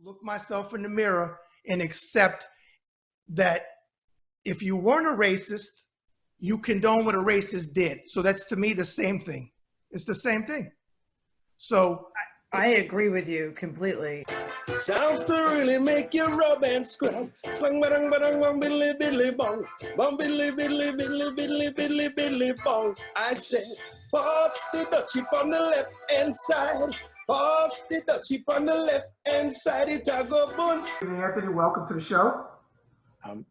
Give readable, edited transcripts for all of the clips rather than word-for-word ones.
look myself in the mirror and accept that if you weren't a racist, you condone what a racist did. So that's, to me, the same thing. It's the same thing. So I agree with you completely. Sounds to really make you rub and scrub. Slang badang badang bong biddly biddly bong. Bong biddly biddly biddly biddly biddly biddly bong. I said, pass the dutchie on the left hand side. Pass the dutchie on the left hand side. It a go bun. Anthony, welcome to the show. I'm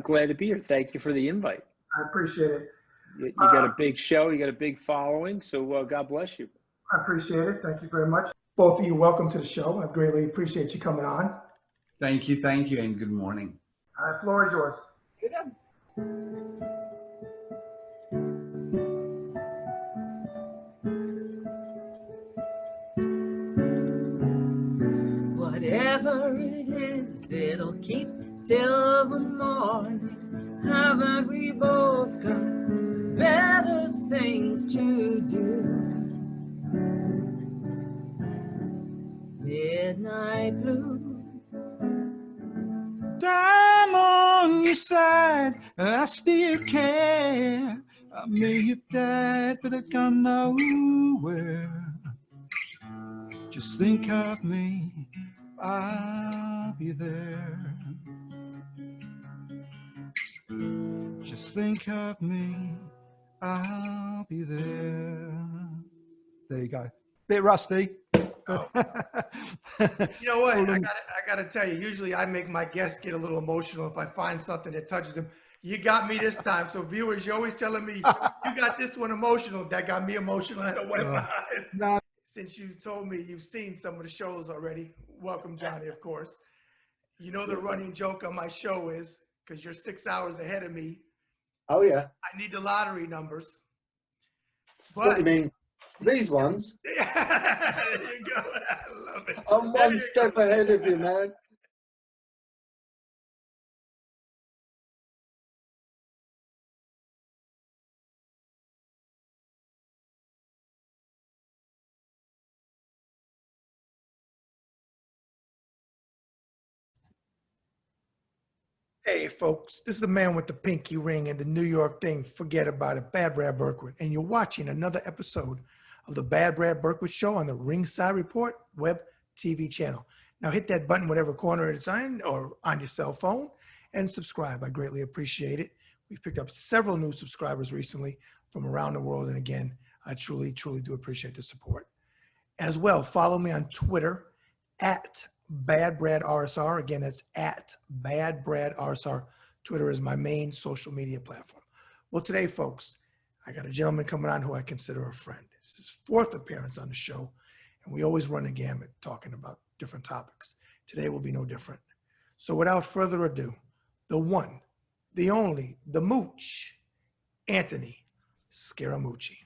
glad to be here. Thank you for the invite. I appreciate it. You got a big show. You got a big following. So God bless you. I appreciate it. Thank you very much. Both of you, welcome to the show. I greatly appreciate you coming on. Thank you, and good morning. The floor is yours. Whatever it is, it'll keep till the morning. Haven't we both got better things to do? Midnight blue. I'm on your side, I still care. I may have died, but I've gone nowhere. Just think of me, I'll be there. Just think of me, I'll be there. There you go. Bit rusty. Oh. You know what? I gotta tell you, usually I make my guests get a little emotional if I find something that touches them. You got me this time. So viewers, you're always telling me you got this one emotional. That got me emotional. I had to wipe my eyes. No. Since you told me you've seen some of the shows already, welcome, Johnny, of course. You know the running joke on my show is, because you're 6 hours ahead of me, Oh, yeah. I need the lottery numbers. What do But you mean? These ones? there you go. I love it. I'm There one you step go. ahead of you, man. Hey, folks, this is the man with the pinky ring and the New York thing. Forget about it. Bad Brad Berkwitt. And you're watching another episode of the Bad Brad Berkwitt Show on the Ringside Report web TV channel. Now hit that button, whatever corner it's on, or on your cell phone, and subscribe. I greatly appreciate it. We've picked up several new subscribers recently from around the world. And again, I truly, truly do appreciate the support. As well, follow me on Twitter at Bad Brad RSR. Again, that's at Bad Brad RSR. Twitter is my main social media platform. Well, today, folks, I got a gentleman coming on who I consider a friend. This is his fourth appearance on the show, and we always run the gamut talking about different topics. Today will be no different. So without further ado, the one, the only, the mooch, Anthony Scaramucci.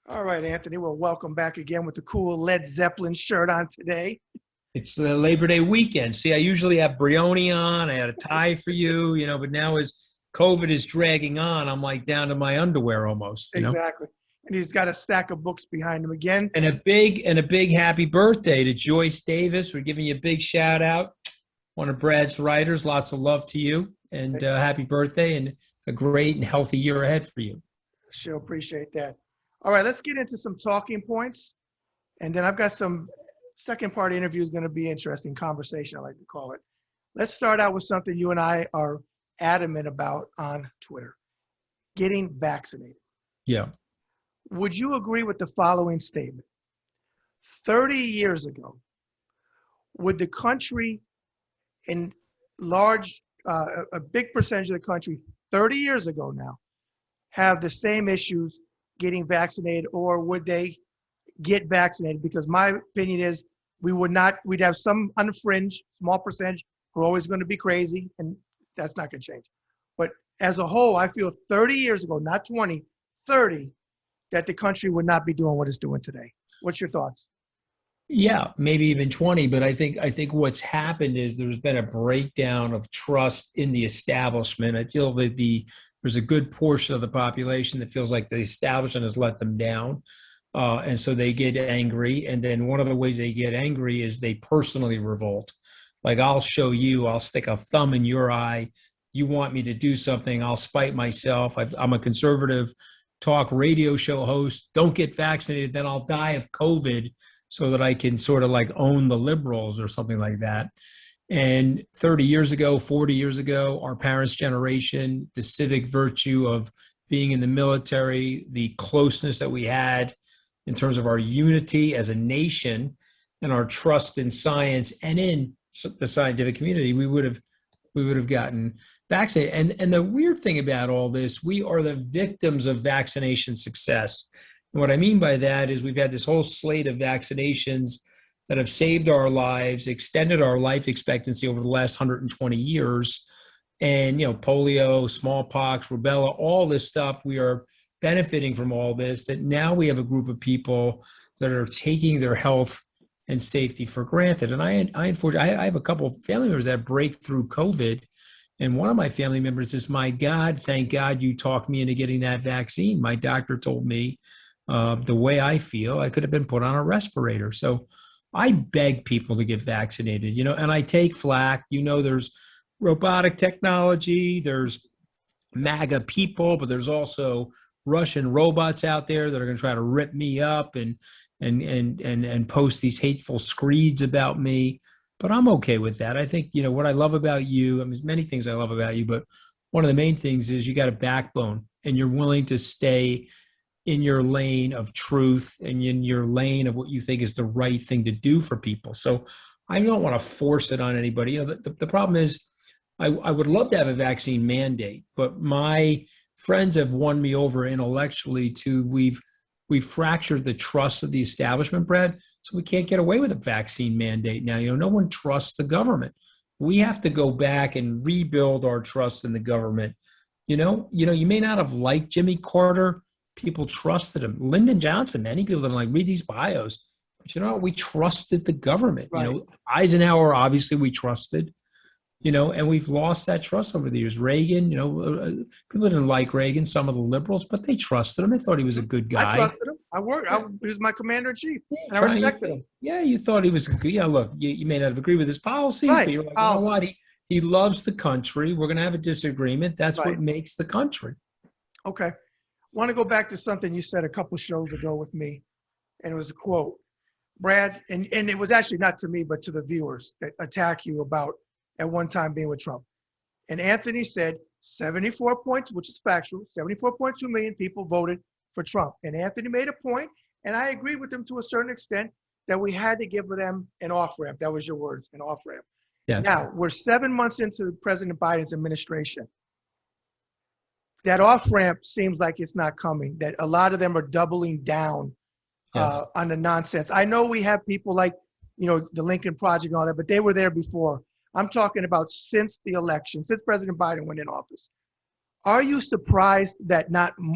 All right, Anthony, well, welcome back again with the cool Led Zeppelin shirt on today. It's the Labor Day weekend. See, I usually have Brioni on. I had a tie for you, but now as COVID is dragging on, I'm like down to my underwear almost. Exactly. And he's got a stack of books behind him again. And a big happy birthday to Joyce Davis. We're giving you a big shout out. One of Brad's writers. Lots of love to you, and happy birthday, and a great and healthy year ahead for you. Sure, appreciate that. All right, let's get into some talking points. And then I've got some second part interview is going to be interesting conversation, I like to call it. Let's start out with something you and I are adamant about on Twitter, getting vaccinated. Yeah. Would you agree with the following statement? 30 years ago, would the country in large, a big percentage of the country 30 years ago now have the same issues getting vaccinated, or would they get vaccinated? Because my opinion is we would not, we'd have some on the fringe, small percentage who are always going to be crazy, and that's not going to change. But as a whole, I feel 30 years ago, not 20, 30, that the country would not be doing what it's doing today. What's your thoughts? Yeah, maybe even 20, but I think what's happened is there's been a breakdown of trust in the establishment. I feel that there's a good portion of the population that feels like the establishment has let them down. And so they get angry. And then one of the ways they get angry is they personally revolt. Like, I'll show you, I'll stick a thumb in your eye. You want me to do something, I'll spite myself. I'm a conservative talk radio show host. Don't get vaccinated, then I'll die of COVID so that I can sort of like own the liberals or something like that. And 30 years ago, 40 years ago, our parents' generation, the civic virtue of being in the military, the closeness that we had in terms of our unity as a nation and our trust in science and in the scientific community, we would have gotten vaccinated. And the weird thing about all this, we are the victims of vaccination success. And what I mean by that is we've had this whole slate of vaccinations that have saved our lives, extended our life expectancy over the last 120 years. And, polio, smallpox, rubella, all this stuff, we are benefiting from all this, that now we have a group of people that are taking their health and safety for granted. And unfortunately, I have a couple of family members that break through COVID. And one of my family members says, my God, thank God you talked me into getting that vaccine. My doctor told me the way I feel, I could have been put on a respirator. So I beg people to get vaccinated, and I take flack. There's robotic technology, there's MAGA people, but there's also Russian robots out there that are going to try to rip me up and post these hateful screeds about me. But I'm okay with that. I think, what I love about you, there's many things I love about you, but one of the main things is you got a backbone and you're willing to stay in your lane of truth and in your lane of what you think is the right thing to do for people. So I don't want to force it on anybody. The problem is I would love to have a vaccine mandate, but my friends have won me over intellectually to we've fractured the trust of the establishment, Brad. So we can't get away with a vaccine mandate now. No one trusts the government. We have to go back and rebuild our trust in the government. You may not have liked Jimmy Carter. People trusted him. Lyndon Johnson, many people didn't read these bios. But we trusted the government. Right. Eisenhower, obviously we trusted. And we've lost that trust over the years. Reagan, people didn't like Reagan, some of the liberals, but they trusted him. They thought he was a good guy. I trusted him. He was my commander in chief. And I respected him. Yeah, you thought he was good. Yeah, look, you may not have agreed with his policies, Right. but you're like, you know what? He loves the country. We're going to have a disagreement. That's Right. what makes the country. Okay. Want to go back to something you said a couple shows ago with me, and it was a quote, Brad, and it was actually not to me, but to the viewers that attack you about at one time being with Trump. And Anthony said 74 points, which is factual, 74.2 million people voted for Trump. And Anthony made a point, and I agree with him to a certain extent, that we had to give them an off-ramp. That was your words, an off-ramp. Yeah. Now, we're 7 months into President Biden's administration. That off-ramp seems like it's not coming, that a lot of them are doubling down on the nonsense. I know we have people like, the Lincoln Project and all that, but they were there before. I'm talking about since the election, since President Biden went in office. Are you surprised that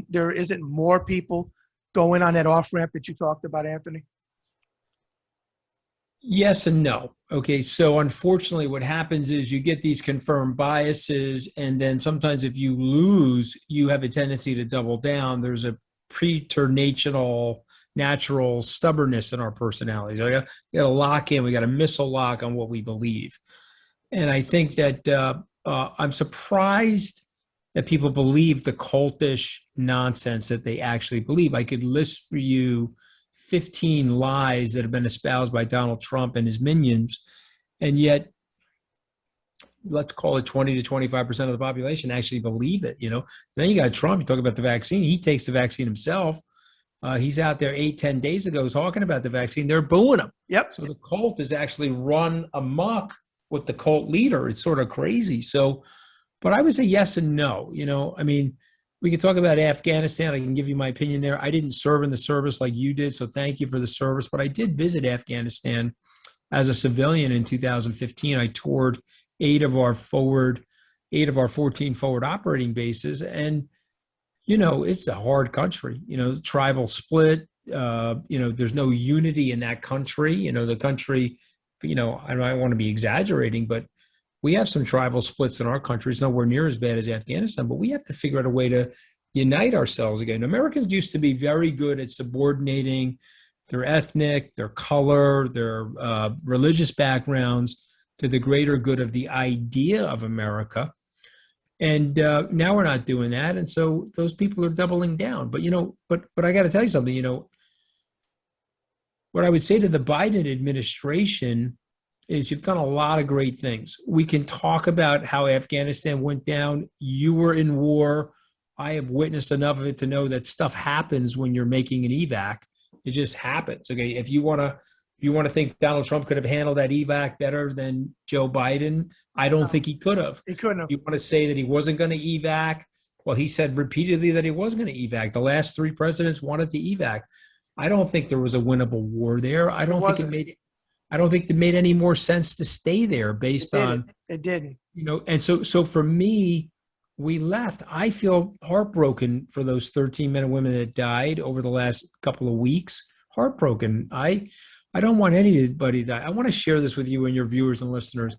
there isn't more people going on that off-ramp that you talked about, Anthony? Yes and no. Okay, so unfortunately what happens is you get these confirmed biases, and then sometimes if you lose, you have a tendency to double down. There's a preternatal natural stubbornness in our personalities. We got to lock in. We got a missile lock on what we believe. And I think that I'm surprised that people believe the cultish nonsense that they actually believe. I could list for you 15 lies that have been espoused by Donald Trump and his minions, and yet let's call it 20 to 25% of the population actually believe it. Then you got Trump. You talk about the vaccine. He takes the vaccine himself. He's out there 8-10 days ago talking about the vaccine. They're booing him. Yep. So the cult has actually run amok with the cult leader. It's sort of crazy. So, but I would say yes and no. We could talk about Afghanistan. I can give you my opinion there. I didn't serve in the service like you did, so thank you for the service. But I did visit Afghanistan as a civilian in 2015. I toured 8 of our 14 forward operating bases, and it's a hard country. Tribal split. There's no unity in that country. The country. I don't want to be exaggerating, but we have some tribal splits in our country. It's nowhere near as bad as Afghanistan, but we have to figure out a way to unite ourselves again. Americans used to be very good at subordinating their ethnic, their color, their religious backgrounds to the greater good of the idea of America. And now we're not doing that. And so those people are doubling down. But, but I got to tell you something, what I would say to the Biden administration is you've done a lot of great things. We can talk about how Afghanistan went down. You were in war. I have witnessed enough of it to know that stuff happens when you're making an evac. It just happens. Okay. If you want to think Donald Trump could have handled that evac better than Joe Biden, I don't think he could have. He couldn't have. You want to say that he wasn't going to evac? Well, he said repeatedly that he was going to evac. The last 3 presidents wanted to evac. I don't think there was a winnable war there. I don't think it made any more sense to stay there based on it didn't. And so for me, we left. I feel heartbroken for those 13 men and women that died over the last couple of weeks. Heartbroken. I don't want anybody to die. I want to share this with you and your viewers and listeners.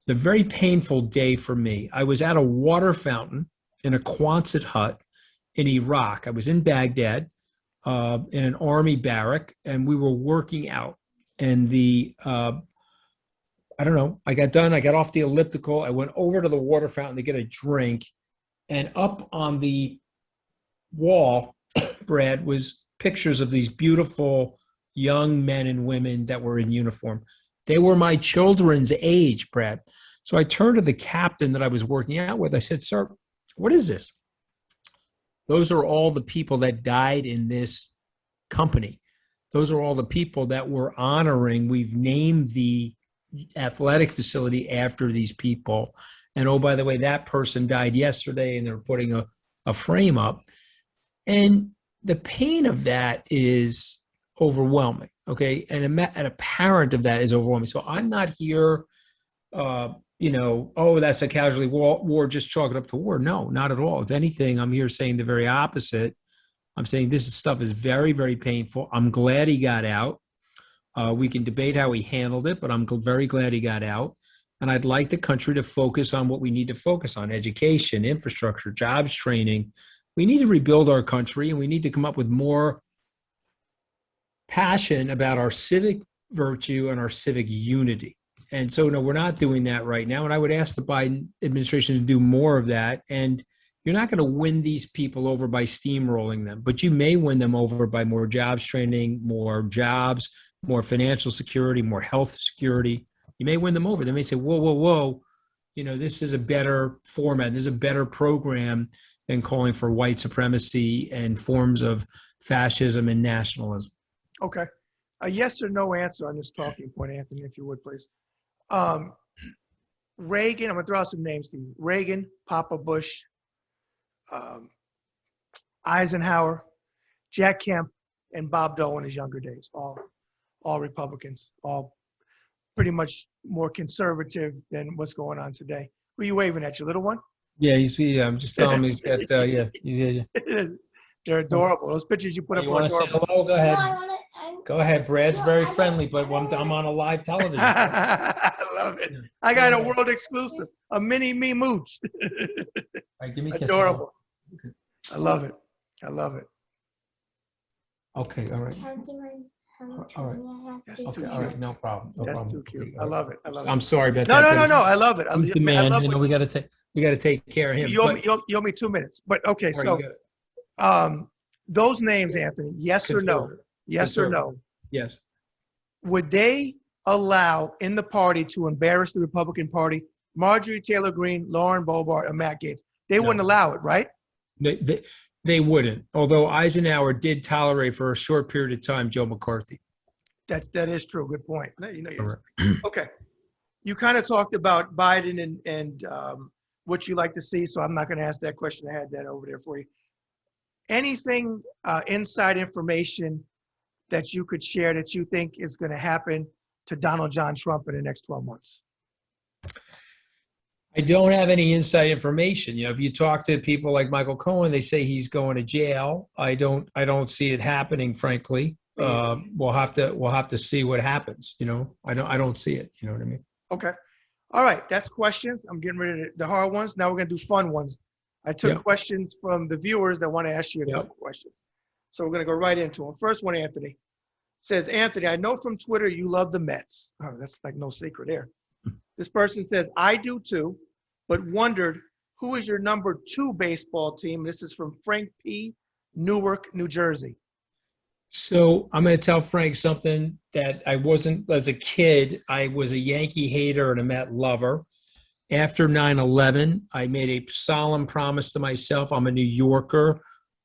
The very painful day for me. I was at a water fountain in a Quonset hut in Iraq. I was in Baghdad in an army barrack, and we were working out. And I don't know, I got done. I got off the elliptical. I went over to the water fountain to get a drink. And up on the wall, Brad, was pictures of these beautiful young men and women that were in uniform. They were my children's age, Brad. So I turned to the captain that I was working out with. I said, "Sir, what is this?" Those are all the people that died in this company. Those are all the people that we're honoring. We've named the athletic facility after these people. And oh, by the way, that person died yesterday, and they're putting a frame up. And the pain of that is overwhelming, okay? And a parent of that is overwhelming. So I'm not here, that's a casualty war, just chalk it up to war. No, not at all. If anything, I'm here saying the very opposite. I'm saying this stuff is very, very painful. I'm glad he got out. We can debate how he handled it, but I'm very glad he got out. And I'd like the country to focus on what we need to focus on: education, infrastructure, jobs training. We need to rebuild our country, and we need to come up with more passion about our civic virtue and our civic unity. And so, no, we're not doing that right now. And I would ask the Biden administration to do more of that. And you're not going to win these people over by steamrolling them, but you may win them over by more jobs training, more jobs, more financial security, more health security. You may win them over. They may say, whoa, this is a better format. This is a better program than calling for white supremacy and forms of fascism and nationalism. Okay. A yes or no answer on this talking point, Anthony, if you would, please. Reagan, I'm going to throw out some names to you. Reagan, Papa Bush, Eisenhower, Jack Kemp, and Bob Dole in his younger days. All Republicans, all pretty much more conservative than what's going on today. Who are you waving at, your little one? Yeah, I'm just telling him he's got, yeah. They're adorable. Those pictures you put up You are want to say adorable. hello? Go ahead. Go ahead, Brad's very friendly, but I'm on a live television. I love it. I got a world exclusive, a mini me mooch. All right, give me a kiss. Adorable. I love it. I love it. Okay, all right. All right. That's too Okay, cute. all right, no problem. That's too cute. I love it. I love it. I'm sorry about No, that. no. I love it. He's the man. We got to take care of him. You owe me 2 minutes. But okay, so those names, Anthony, yes or no? Yes or no? Yes. Would they allow in the party to embarrass the Republican Party Marjorie Taylor Greene, Lauren Boebert, and Matt Gaetz? They wouldn't allow it, right? They wouldn't. Although Eisenhower did tolerate for a short period of time Joe McCarthy. That is true. Good point. Right. Okay. You kind of talked about Biden and what you like to see, so I'm not going to ask that question. I had that over there for you. Anything inside information that you could share that you think is going to happen to Donald John Trump in the next 12 months? I don't have any inside information. If you talk to people like Michael Cohen, they say he's going to jail. I don't see it happening, frankly. We'll have to see what happens. I don't see it. You know what I mean? Okay. All right. That's questions. I'm getting rid of the hard ones. Now we're going to do fun ones. I took Yep. questions from the viewers that want to ask you a Yep. couple questions. So we're going to go right into them. First one, Anthony says, Anthony, I know from Twitter you love the Mets. Oh, that's like no secret there. This person says, I do too, but wondered who is your number 2 baseball team? This is from Frank P., Newark, New Jersey. So I'm going to tell Frank something that I wasn't as a kid. I was a Yankee hater and a Met lover. After 9/11, I made a solemn promise to myself. I'm a New Yorker.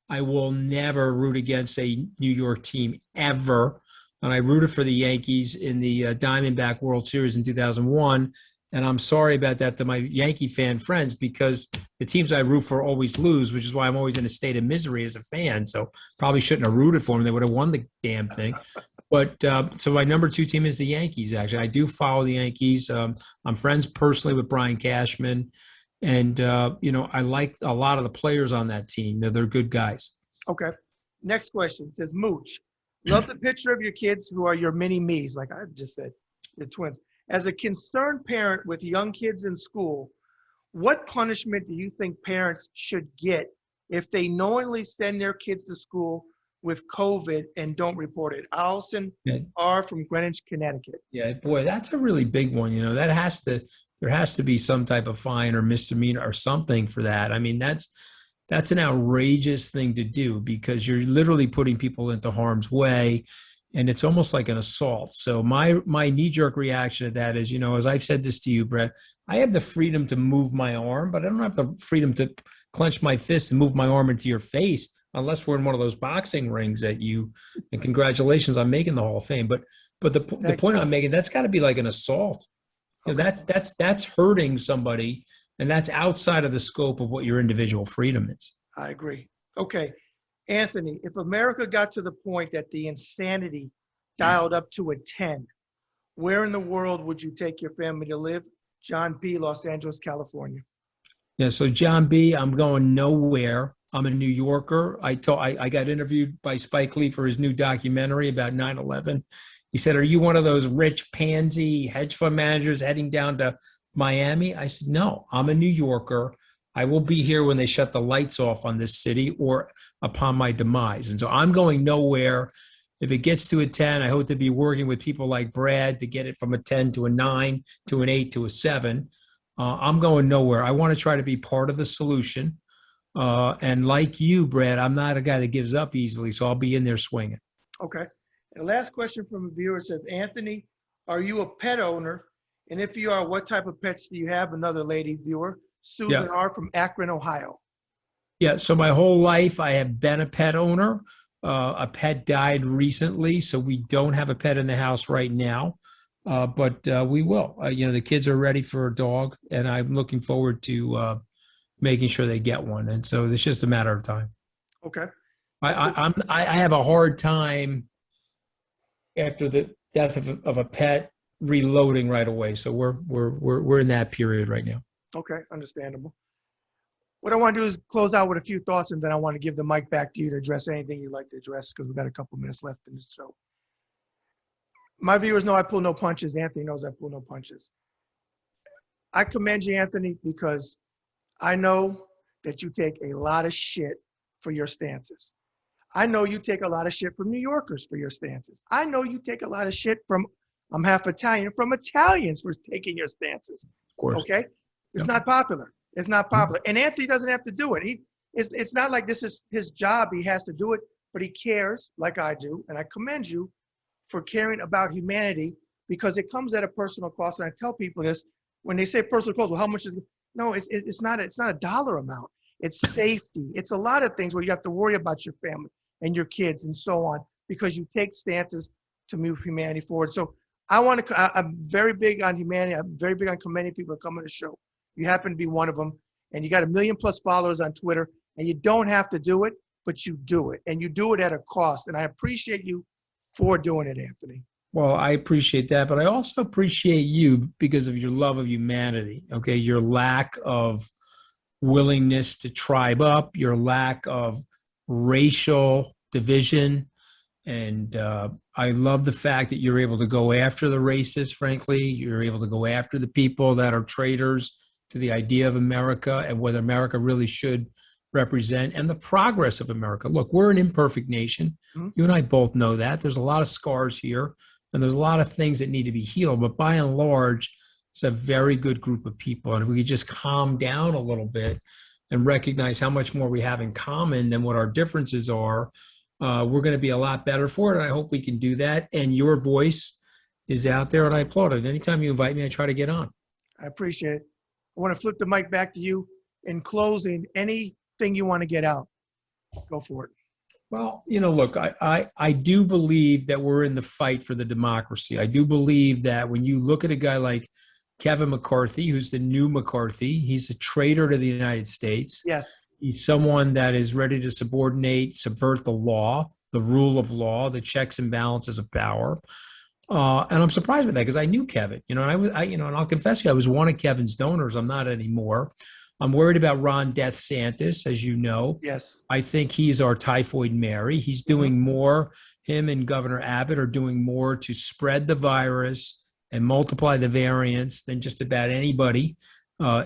I will never root against a New York team ever. And I rooted for the Yankees in the Diamondback World Series in 2001. And I'm sorry about that to my Yankee fan friends, because the teams I root for always lose, which is why I'm always in a state of misery as a fan. So probably shouldn't have rooted for them. They would have won the damn thing. But so my number 2 team is the Yankees, actually. I do follow the Yankees. I'm friends personally with Brian Cashman. And, I like a lot of the players on that team. They're good guys. Okay. Next question. It says, Mooch, love the picture of your kids who are your mini me's, like I just said, your twins. As a concerned parent with young kids in school, what punishment do you think parents should get if they knowingly send their kids to school with COVID and don't report it? Allison R. from Greenwich, Connecticut. Yeah, boy, that's a really big one. There has to be some type of fine or misdemeanor or something for that. I mean, that's an outrageous thing to do, because you're literally putting people into harm's way, and it's almost like an assault. So my knee-jerk reaction to that is, as I've said this to you, Brett, I have the freedom to move my arm, but I don't have the freedom to clench my fist and move my arm into your face, unless we're in one of those boxing rings that you, and congratulations on making the Hall of Fame. But the point I'm making, that's got to be like an assault. That's hurting somebody, and that's outside of the scope of what your individual freedom is. I agree. Okay. Anthony, if America got to the point that the insanity dialed up to a 10, where in the world would you take your family to live? John B., Los Angeles, California. Yeah, so John B., I'm going nowhere. I'm a New Yorker. I got interviewed by Spike Lee for his new documentary about 9/11. He said, are you one of those rich pansy hedge fund managers heading down to Miami? I said, no, I'm a New Yorker. I will be here when they shut the lights off on this city or upon my demise. And so I'm going nowhere. If it gets to a 10, I hope to be working with people like Brad to get it from a 10 to a 9 to an 8 to a 7. I'm going nowhere. I want to try to be part of the solution. And like you, Brad, I'm not a guy that gives up easily, so I'll be in there swinging. Okay. And the last question from a viewer says, Anthony, are you a pet owner? And if you are, what type of pets do you have? Another lady viewer, Susan R. from Akron, Ohio. Yeah, so my whole life I have been a pet owner. A pet died recently, so we don't have a pet in the house right now, but we will. The kids are ready for a dog, and I'm looking forward to making sure they get one. And so it's just a matter of time. Okay. I have a hard time after the death of a pet reloading right away. So we're in that period right now. Okay, understandable. What I want to do is close out with a few thoughts, and then I want to give the mic back to you to address anything you'd like to address, because we've got a couple minutes left in this show. My viewers know I pull no punches. Anthony knows I pull no punches. I commend you, Anthony, because I know that you take a lot of shit for your stances. I know you take a lot of shit from New Yorkers for your stances. I know you take a lot of shit from, I'm half Italian, from Italians for taking your stances. Of course. Okay? It's not popular. It's not popular. And Anthony doesn't have to do it. It's not like this is his job. He has to do it, but he cares like I do. And I commend you for caring about humanity, because it comes at a personal cost. And I tell people this, when they say personal cost, well, how much is it? No, it's not a dollar amount. It's safety. It's a lot of things where you have to worry about your family and your kids and so on, because you take stances to move humanity forward. So I'm very big on humanity. I'm very big on commending people that come on the show. You happen to be one of them, and you got 1 million+ followers on Twitter, and you don't have to do it, but you do it, and you do it at a cost. And I appreciate you for doing it, Anthony. Well, I appreciate that, but I also appreciate you because of your love of humanity. Okay, your lack of willingness to tribe up, your lack of racial division. And I love the fact that you're able to go after the racists, frankly. You're able to go after the people that are traitors to the idea of America and whether America really should represent and the progress of America. Look, we're an imperfect nation. Mhm. You and I both know that. There's a lot of scars here and there's a lot of things that need to be healed. But by and large, it's a very good group of people. And if we could just calm down a little bit and recognize how much more we have in common than what our differences are, we're going to be a lot better for it. And I hope we can do that. And your voice is out there, and I applaud it. Anytime you invite me, I try to get on. I appreciate it. I want to flip the mic back to you. In closing, anything you want to get out, go for it. Well, look, I do believe that we're in the fight for the democracy. I do believe that when you look at a guy like Kevin McCarthy, who's the new McCarthy, he's a traitor to the United States. Yes. He's someone that is ready to subvert the law, the rule of law, the checks and balances of power. And I'm surprised by that because I knew Kevin, and and I'll confess to you, I was one of Kevin's donors. I'm not anymore. I'm worried about Ron DeSantis, as you know. Yes. I think he's our typhoid Mary. He's doing more, him and Governor Abbott are doing more to spread the virus and multiply the variants than just about anybody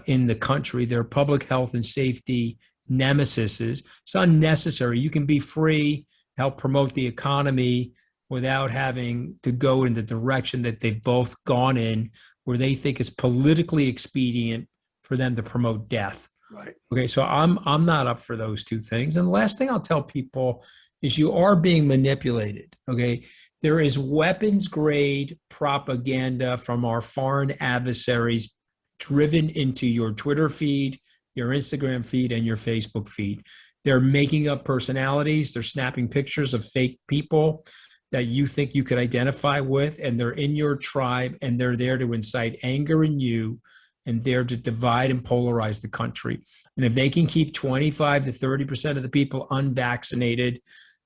in the country. They're public health and safety nemesis. It's unnecessary. You can be free, help promote the economy without having to go in the direction that they've both gone in, where they think it's politically expedient for them to promote death. Right. Okay, so I'm not up for those two things. And the last thing I'll tell people is you are being manipulated. Okay, there is weapons grade propaganda from our foreign adversaries driven into your Twitter feed, your Instagram feed, and your Facebook feed. They're making up personalities. They're snapping pictures of fake people that you think you could identify with, and they're in your tribe, and they're there to incite anger in you and there to divide and polarize the country. And if they can keep 25 to 30% of the people unvaccinated,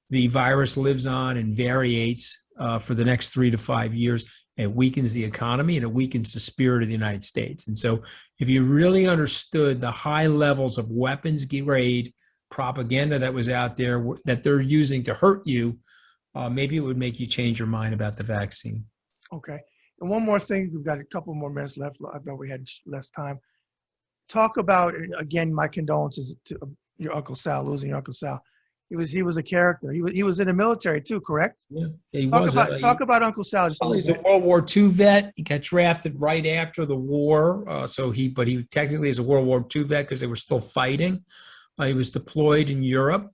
the virus lives on and variates for the next 3 to 5 years. It weakens the economy and it weakens the spirit of the United States. And so if you really understood the high levels of weapons grade propaganda that was out there that they're using to hurt you, maybe it would make you change your mind about the vaccine. Okay. And one more thing, we've got a couple more minutes left. I thought we had less time. Talk about, again, my condolences to your Uncle Sal, losing your Uncle Sal. He was a character. He was in the military too, correct? Yeah, he was. Talk about Uncle Sal. Just he's a World War II vet. He got drafted right after the war. But he technically is a World War II vet because they were still fighting. He was deployed in Europe.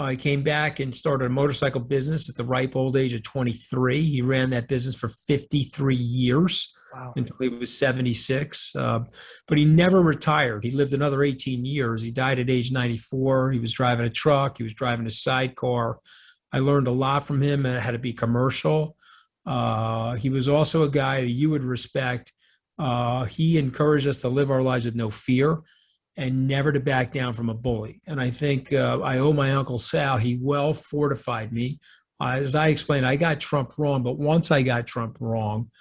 He came back and started a motorcycle business at the ripe old age of 23. He ran that business for 53 years. Wow. Until he was 76. But he never retired. He lived another 18 years. He died at age 94. He was driving a truck. He was driving a sidecar. I learned a lot from him and it had to be commercial. He was also a guy that you would respect. He encouraged us to live our lives with no fear and never to back down from a bully. And I think I owe my Uncle Sal. He well fortified me. As I explained, I got Trump wrong, but once I got Trump wrong,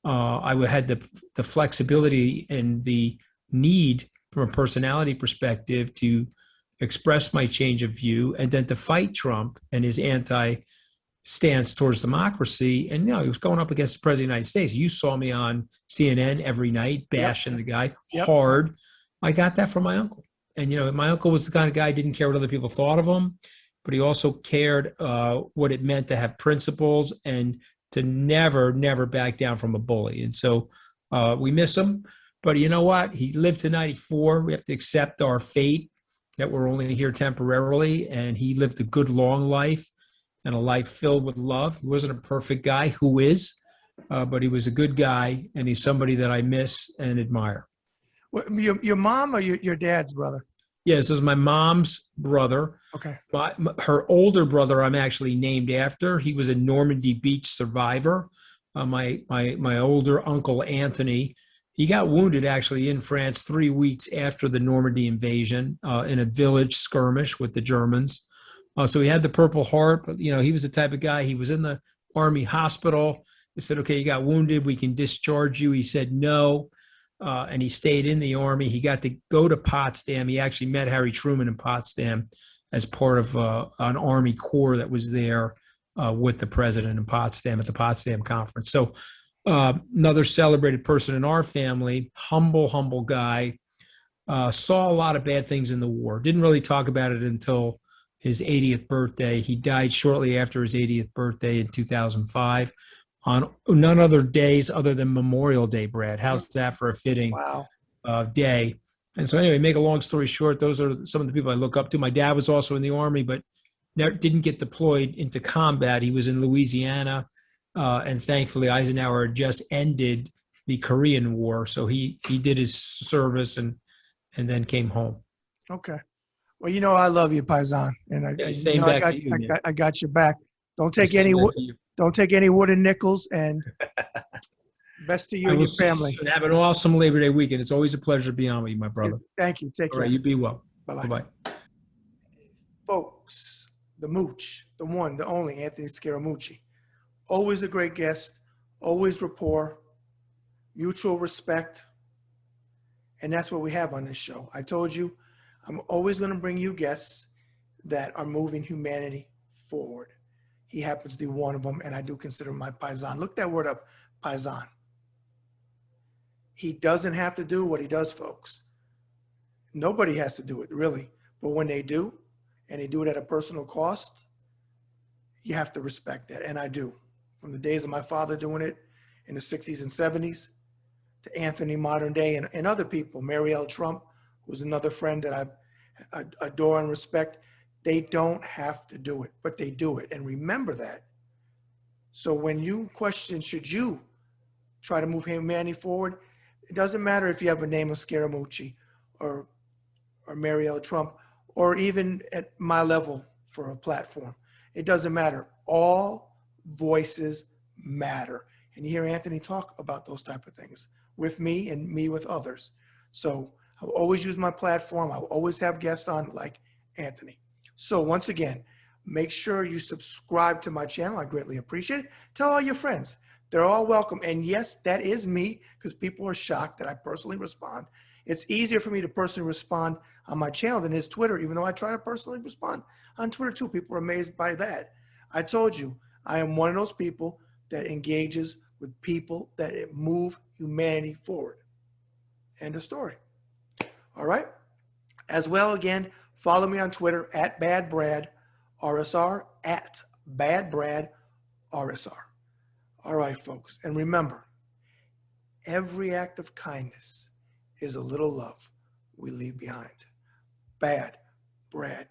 I had the flexibility and the need from a personality perspective to express my change of view and then to fight Trump and his anti-stance towards democracy. And, he was going up against the president of the United States. You saw me on CNN every night bashing the guy hard. I got that from my uncle. And, my uncle was the kind of guy who didn't care what other people thought of him, but he also cared what it meant to have principles and to never back down from a bully. And so we miss him. But you know what? He lived to 94. We have to accept our fate that we're only here temporarily. And he lived a good, long life and a life filled with love. He wasn't a perfect guy, who is, but he was a good guy. And he's somebody that I miss and admire. Your mom or your dad's brother? Yes, this is my mom's brother. Okay. Her older brother, I'm actually named after. He was a Normandy Beach survivor. My older uncle Anthony, he got wounded actually in France 3 weeks after the Normandy invasion in a village skirmish with the Germans. So he had the Purple Heart, but he was the type of guy. He was in the Army hospital. They said, "Okay, you got wounded. We can discharge you." He said no. And he stayed in the Army. He got to go to Potsdam. He actually met Harry Truman in Potsdam as part of an Army Corps that was there with the president in Potsdam at the Potsdam Conference. So another celebrated person in our family, humble guy, saw a lot of bad things in the war. Didn't really talk about it until his 80th birthday. He died shortly after his 80th birthday in 2005 on none other days other than Memorial Day, Brad. How's that for a fitting Wow. day? And so anyway, make a long story short, those are some of the people I look up to. My dad was also in the Army, but didn't get deployed into combat. He was in Louisiana, and thankfully Eisenhower had just ended the Korean War, so he did his service and then came home. Okay. Well, you know I love you, Paisan, and Hey, same I back got to you, man. I got your back. Don't take Same any back wo- to you. don't take any wooden nickels, and best to you I and will your see you family. soon. Have an awesome Labor Day weekend. It's always a pleasure to be on with you, my brother. Thank you. Take All care. right, you be well. Bye-bye. Bye-bye. Folks, the mooch, the one, the only Anthony Scaramucci. Always a great guest, always rapport, mutual respect. And that's what we have on this show. I told you, I'm always going to bring you guests that are moving humanity forward. He happens to be one of them, and I do consider him my paisan. Look that word up, paisan. He doesn't have to do what he does, folks. Nobody has to do it, really. But when they do, and they do it at a personal cost, you have to respect that, and I do. From the days of my father doing it in the 60s and 70s, to Anthony modern day and other people, Mary L. Trump, who's another friend that I adore and respect. They don't have to do it, but they do it. And remember that. So when you question, should you try to move humanity forward, it doesn't matter if you have a name of Scaramucci or Mary L. Trump, or even at my level for a platform. It doesn't matter. All voices matter. And you hear Anthony talk about those type of things with me and me with others. So I'll always use my platform. I'll always have guests on like Anthony. So once again, make sure you subscribe to my channel. I greatly appreciate it. Tell all your friends. They're all welcome. And yes, that is me, because people are shocked that I personally respond. It's easier for me to personally respond on my channel than is Twitter, even though I try to personally respond on Twitter too. People are amazed by that. I told you, I am one of those people that engages with people that move humanity forward. End of story. All right. As well, again, follow me on Twitter at BadBradRSR, at BadBradRSR. All right, folks. And remember, every act of kindness is a little love we leave behind. Bad Brad.